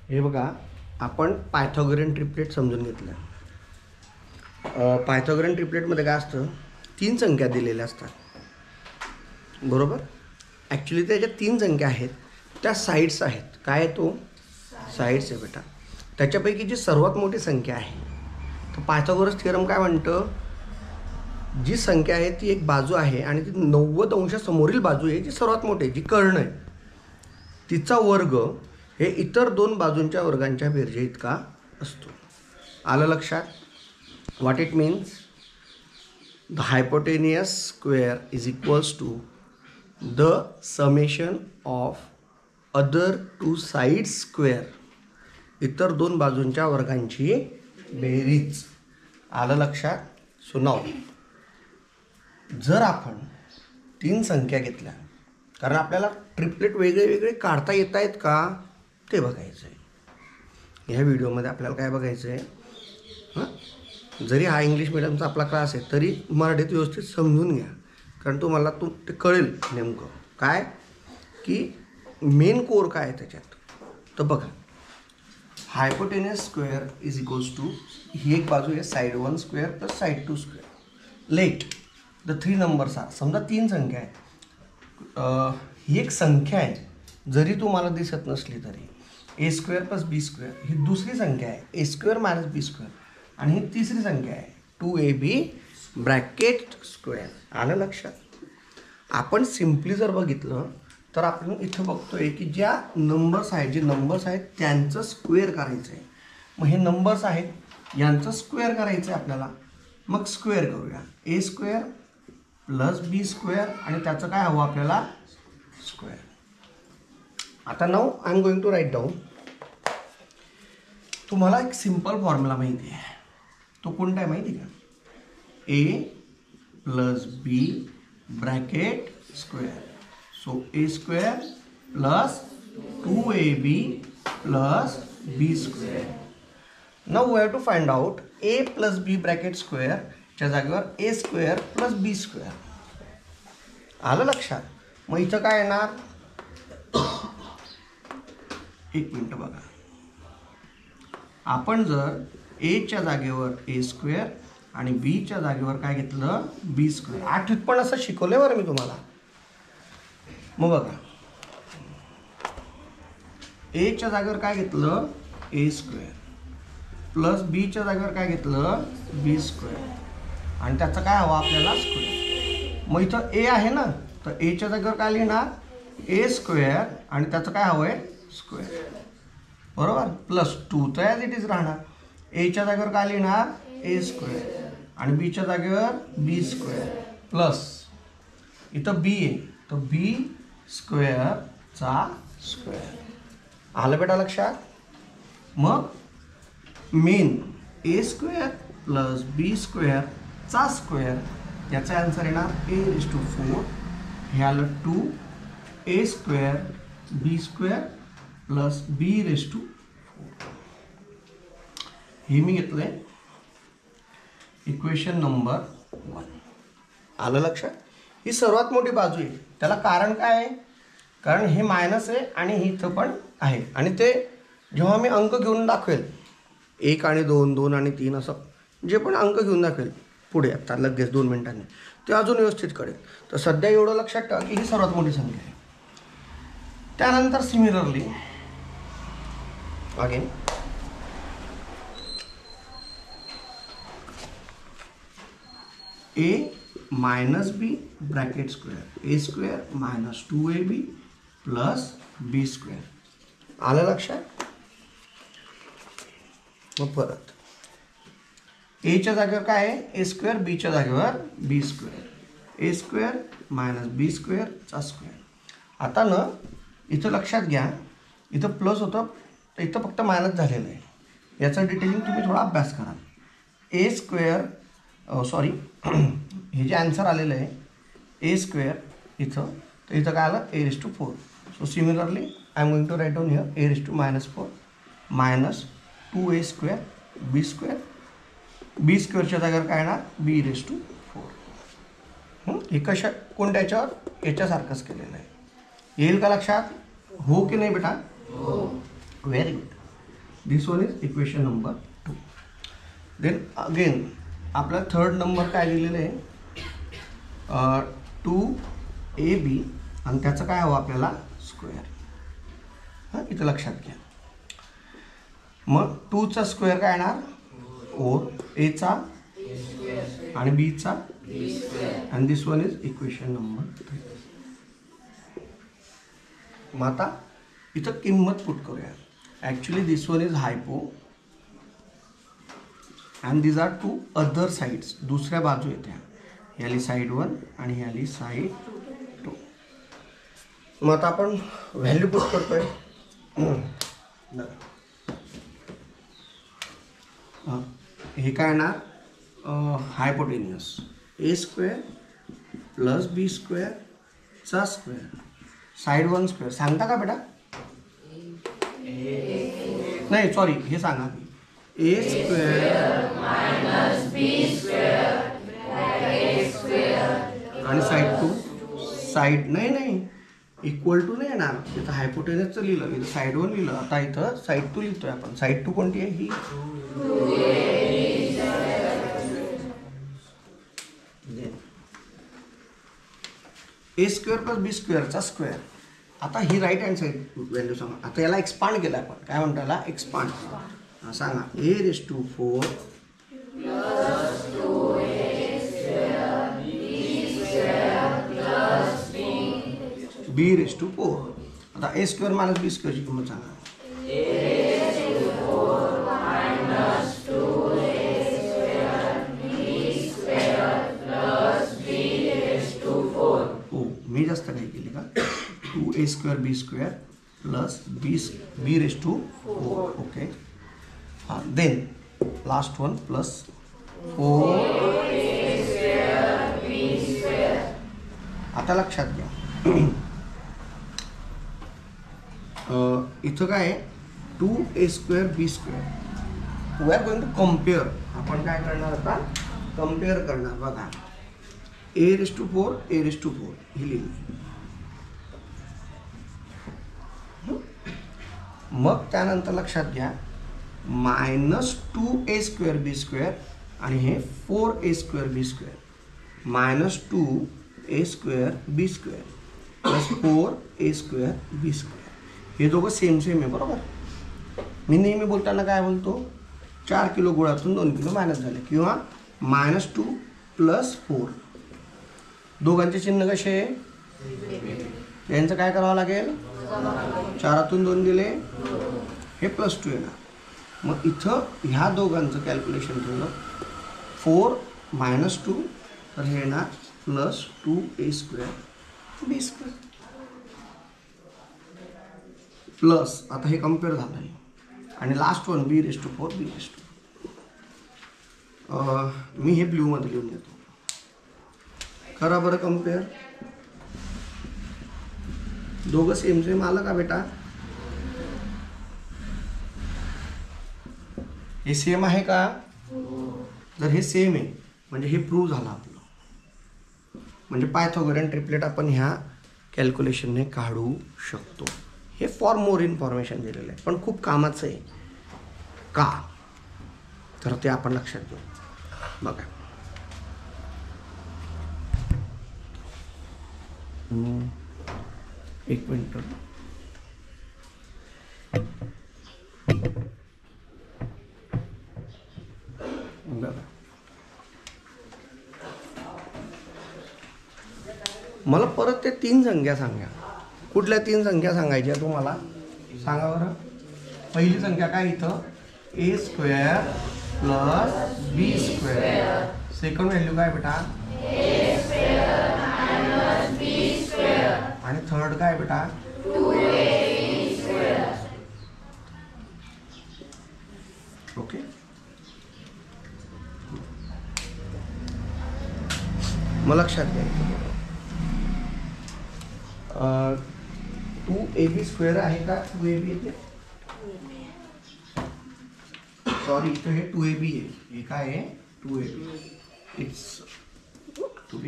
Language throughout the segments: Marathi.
हे बघा, आपण पायथागोरियन ट्रिपलेट समजून घेतलं. पायथागोरियन ट्रिपलेटमध्ये काय असतं, 3 संख्या दिलेल्या असतात, बरोबर. ॲक्च्युली त्याच्या 3 संख्या आहेत, त्या साईड्स आहेत. काय आहे तो? साईड्स आहे बेटा. त्याच्यापैकी जी सर्वात मोठी संख्या आहे, तर पायथागोरस थिअरम काय म्हणतं, जी संख्या आहे ती एक बाजू आहे आणि ती 90 अंशासमोरील बाजू आहे, जी सर्वात मोठी आहे, जी कर्ण आहे, तिचा वर्ग हे इतर 2 बाजूंच्या वर्गांच्या बेरजे इतका असतो. आलं लक्षात? What it means? The hypotenuse square is equals to the summation of other 2 sides square, इतर 2 बाजूंच्या वर्गांची बेरीज. आलं लक्षात? सो नाव, जर आपण 3 संख्या घेतल्या, कारण आपल्याला ट्रिपलेट वेगळे वेगळे काढता येत आहेत का ते बघायचं आहे. ह्या व्हिडिओमध्ये आपल्याला काय बघायचं आहे, जरी हा इंग्लिश मिडियमचा आपला क्लास आहे तरी मराठीत व्यवस्थित समजून घ्या, कारण तुम्हाला ते कळेल नेमकं काय की मेन कोर काय आहे त्याच्यात. तर बघा, hypotenuse square is equals to, ही एक बाजू आहे side 1 square plus side 2 square. Let the 3 numbers are, समजा 3 संख्या आहे. ही एक संख्या आहे, जरी तुम्हाला दिसत नसली तरी. ए स्क्वेअर प्लस बी स्क्वेअर ही दुसरी संख्या आहे, ए स्क्वेअर मायनस बी स्क्वेअर. आणि ही तिसरी संख्या आहे 2ab ब्रॅकेट स्क्वेअर. आलं लक्षात? आपण सिम्पली जर बघितलं तर आपण इथं बघतोय की ज्या नंबर्स आहेत, जे नंबर्स आहेत त्यांचं स्क्वेअर करायचं आहे. मग हे नंबर्स आहेत, यांचं स्क्वेअर करायचं आहे आपल्याला. मग स्क्वेअर करूया, A square plus B square आणि त्याचं काय हवं आपल्याला? स्क्वेअर. आता now I am going to write down. तुम्हाला एक सिंपल फॉर्म्युला माहिती आहे, तो कोणता आहे माहिती का? A plus B bracket square. So A square plus 2ab plus B square. Now we have to find out A plus B bracket square च्या जागेवर A square plus B square. आलं लक्षात? मग इथं काय येणार? एक मिनटं बघा, आपण जर एच्या जागेवर ए स्क्वेअर आणि बीच्या जागेवर काय घेतलं? बी स्क्वेअर. आठवीत पण असं शिकवलंय बरं मी तुम्हाला. मग बघा, एच्या जागेवर काय घेतलं? ए स्क्वेअर प्लस बीच्या जागेवर काय घेतलं? बी स्क्वेअर. आणि त्याचं काय हवं आपल्याला? स्क्वेअर. मग इथं ए आहे ना, तर एच्या जागेवर काय लिहिणार? ए स्क्वेअर आणि त्याचं काय हवं आहे? स्क्वेअर, बरोबर. प्लस 2 तर ॲज इट इज राहणार. एच्या जागेवर काय लिहिणार? ए स्क्वेअर आणि बीच्या जागेवर बी स्क्वेअर प्लस इथं बी आहे, तर बी स्क्वेअरचा स्क्वेअर. आलं बेटा लक्षात? मग मेन ए स्क्वेअर प्लस बी स्क्वेअरचा स्क्वेअर, याचा आन्सर येणार a⁴. हे आलं 2a square B square plus b⁴. हे मी घेतलंय इक्वेशन नंबर 1. आलं लक्षात? ही सर्वात मोठी बाजू आहे. त्याला कारण काय आहे? कारण हे मायनस आहे आणि ही इथं पण आहे. आणि ते जेव्हा मी अंक घेऊन दाखवेल 1 आणि 2, 2 आणि 3 असं जे पण अंक घेऊन दाखवेल पुढे आता लगेच 2 मिनिटांनी, ते अजून व्यवस्थित कळेल. तर सध्या एवढं लक्षात ठेवा की ही सर्वात मोठी संख्या आहे. त्यानंतर similarly again A minus B bracket square, A square minus 2ab plus B square. आलं लक्षात? मग परत एच्या जागेवर काय आहे? ए स्क्वेअर, बीच्या जागेवर बी square. A square minus B स्क्वेअरचा square. आता ना इथं लक्षात घ्या, इथं प्लस होतं तर इथं फक्त मायनस झालेलं आहे. याचं डिटेलिंग तुम्ही थोडा अभ्यास करा. ए स्क्वेअर सॉरी हे जे आन्सर आलेलं आहे ए स्क्वेअर इथं, तर इथं काय आलं? a⁴. So similarly I am going to write down here a⁴ minus 2a square B square. B स्क्वेअरच्या जागेवर काय येणार? b⁴. हे कशा कोणत्या याच्यावर? याच्यासारखंच केलेलं आहे. येईल का लक्षात? हो की नाही बेटा? हो. Very good. This one is equation number 2. Then again आपला थर्ड नंबर काय दिलेलं आहे 2ab आणि त्याचं काय हवं आपल्याला स्क्वेअर. हां इथं लक्षात घ्या. मग 2चा स्क्वेअर काय येणार 4, एचा आणि बीचा आणि this one is equation number 3. मग आता इथं किंमत पुट करूया. Actually this one is hypo and these are 2 other sides. दुसऱ्या बाजू येत्या. ही आली साईड 1 आणि ही आली साईड 2. मग आता आपण व्हॅल्यू पुट करतोय. हे काय येणार हायपोटेनियस ए स्क्वेअर प्लस बी स्क्वेअर चा स्क्वेअर साईड 1 स्क्वेअर. सांगता का बेटा? नाही सॉरी हे सांगा. ए स्क्वेअर मायनस बी स्क्वेअर आणि साईड 2 साईड नाही इक्वल टू नाही येणार. इथं हायपोटेनसचं लिहिलं, इथं साईड 1 लिहिलं. आता इथं साईड 2 लिहितोय आपण. साईड 2 कोणती आहे ही? ए स्क्वेअर प्लस बी स्क्वेअरचा स्क्वेअर. आता ही राईट हँड साईड व्हॅल्यू सांगा. आता याला एक्सपांड केलं आपण. काय म्हणतो याला एक्सपांड. सांगा a⁴ b⁴. आता a स्क्वेअर मायनस बी स्क्वेअरची किंमत सांगा. हो मी जास्त काही केली का 2a² b² plus b⁴. Okay. हां then last one plus 4a². आता लक्षात घ्या इथं काय 2a² b². We are going to compare. आपण काय करणार आता कम्पेअर करणार. बघा a⁴ ही लिहिली. मग त्यानंतर लक्षात घ्या -2a² b² आणि हे 4a² b² -2a² b² plus 4a² b². हे दोघं सेम आहे बरोबर. मी नेहमी बोलताना काय बोलतो 4 किलो गुळातून 2 किलो मायनस झाले किंवा -2 प्लस 4. दोघांचे चिन्ह कसे यांचं काय करावं लागेल 4तून 2 गेले हे +2 येणार. मग इथं ह्या दोघांचं कॅल्क्युलेशन ठेवलं 4 - 2 तर हे येणार +2a² b² प्लस आता हे कम्पेअर झालं आहे आणि लास्ट वन b⁴ मी हे ब्ल्यूमध्ये लिहून देतो. करा बरं कम्पेअर. दोघं सेम आलं का बेटा? हे सेम आहे का? जर हे सेम आहे म्हणजे हे प्रूव्ह झालं आपलं. म्हणजे पायथागोरन ट्रिपलेट आपण ह्या कॅल्क्युलेशनने काढू शकतो. हे फॉर मोर इन्फॉर्मेशन दिलेलं आहे पण खूप कामाचं आहे. का तर ते आपण लक्षात घेऊ. बघा एक मिनिट. बघा मला परत ते 3 संख्या सांगा. कुठल्या 3 संख्या सांगायच्या तुम्हाला सांगा बरं. पहिली संख्या काय इथं a² plus b². Second value काय बेटा आणि थर्ड काय बेटा 2ab². ओके. मग लक्षात घ्यायचं 2ab² आहे का 2ab येते. सॉरी इथं हे 2ab आहे. हे काय आहे 2ab. It's 2ab.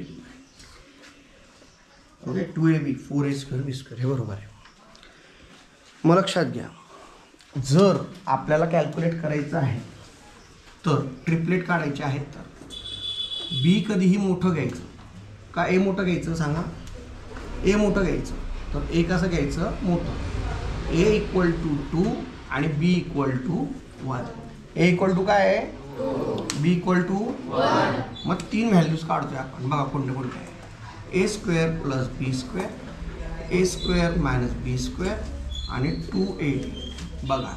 Okay 2ab 4a² b² हे बरोबर आहे. मग लक्षात घ्या जर आपल्याला कॅल्क्युलेट करायचं आहे तर ट्रिपलेट काढायचे आहेत तर बी कधीही मोठं घ्यायचं का ए मोठं घ्यायचं सांगा. ए मोठं घ्यायचं तर ए कसं घ्यायचं मोठं. ए इक्वल टू 2 आणि B equal to 1. A equal to काय आहे बी इक्वल टू 1. मग 3 व्हॅल्यूज काढतोय आपण बघा कोणते कोणते आहे. ए square plus B square A square minus B square आणि 2ab. बघा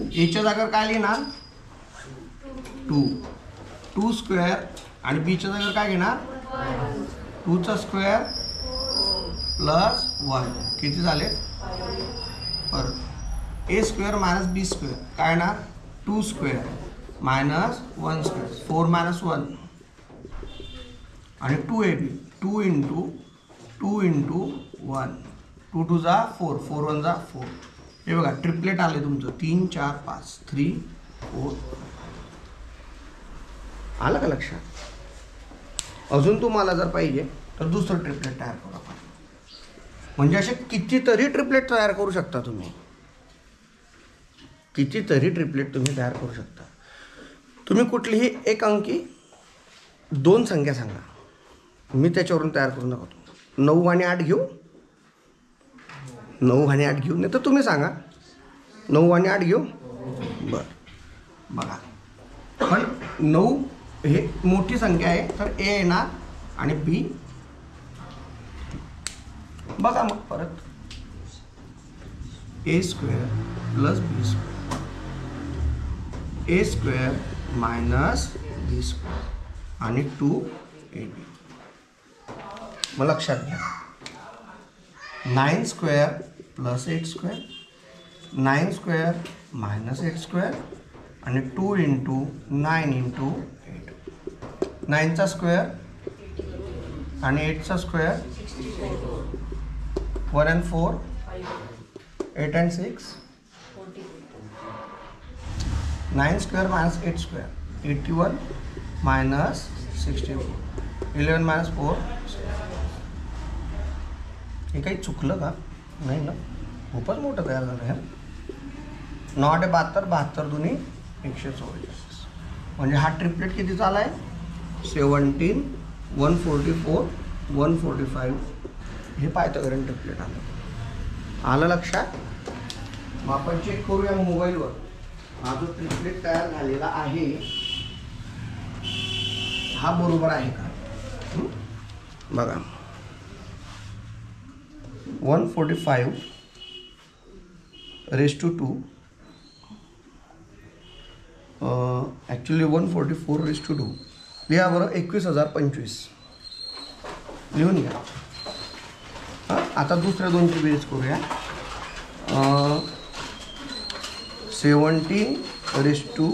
एच्या जागेवर काय लिहिणार 2 स्क्वेअर आणि बीच्या जागेवर काय घेणार 2चा स्क्वेअर प्लस 1 किती झाले. परत A square minus B square काय येणार 2 स्क्वेअर मायनस 1 स्क्वेअर 4 मायनस 1 आणि 2ab 2 इंटू 1 2 2 जा 4 4 1 जा 4. हे बघा ट्रिपलेट आले तुमचं 3 4 5 3 4. आलं का लक्षात. अजून तुम्हाला जर पाहिजे तर दुसरं ट्रिपलेट तयार करू आपण. म्हणजे असे कितीतरी ट्रिपलेट तयार करू शकता तुम्ही. कितीतरी ट्रिपलेट तुम्ही तयार करू शकता. तुम्ही कुठलीही एक अंकी 2 संख्या सांगा मी त्याच्यावरून तयार करून दाखवतो. 9 आणि 8 घेऊ 9 आणि 8 घेऊ नाही तर तुम्ही सांगा 9 आणि 8 घेऊ. बरं बघा पण 9 हे मोठी संख्या आहे तर ए येणार आणि बी. बघा मग परत A square plus B square A square minus B square आणि 2ab. मग लक्षात घ्या 9 square plus 8 square 9 square minus 8 square आणि 2 इंटू 9 इंटू 8. 9चा स्क्वेअर आणि 8चा square 1 and 4 8 and 6 9 square minus 8 square 81 minus 64 11 minus 4. हे काही चुकलं का नाही ना. खूपच मोठं तयार झालं आहे. 9 8 72 72 दुनी 144. म्हणजे हा ट्रिपलेट कितीचा आला आहे 17 144 145. हे पायथागोरन ट्रिपलेट आलं लक्षात. मग आपण चेक करूया मोबाईलवर हा जो ट्रिपलेट तयार झालेला आहे हा बरोबर आहे का. बघा 145 raised to 2 actually 144 raised to 2 लिहा बरं 21,025 लिहून घ्या. आता दुसऱ्या दोनची बेरीज करूया. 17 raised to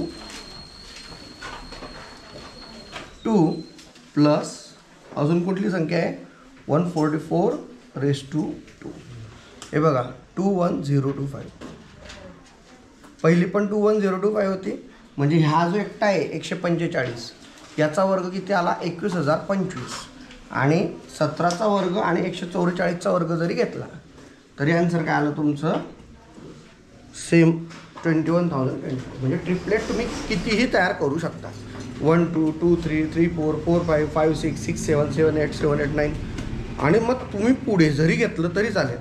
2 प्लस अजून कुठली संख्या आहे 144 raised to 2. हे बघा 21025. पहिली पण 21025 होती. म्हणजे हा जो एकटा आहे 145 याचा वर्ग किती आला 21,025 आणि 17चा वर्ग आणि 144चा वर्ग जरी घेतला तरी आन्सर काय आलं तुमचं सेम 21,020. म्हणजे ट्रिपलेट तुम्ही कितीही तयार करू शकता. 1 2 2 3 3 4 4 5 5 6 6 7 7 8 7 8 9 आणि मग तुम्ही पुढे जरी घेतलं तरी चालेल.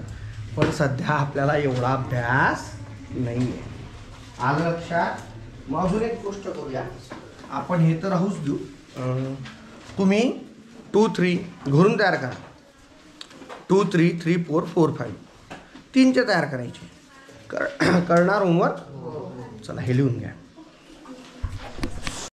पण सध्या आपल्याला एवढा अभ्यास नाही आहे. आलं लक्षात. मग अजून एक गोष्ट करूया आपण. हे तर राहूच देऊ. तुम्ही 2 3 घरून तयार करा. 2 3 3 4 4 5 3चे तयार करायचे. करणार होमवर्क. चला हे लिहून घ्या.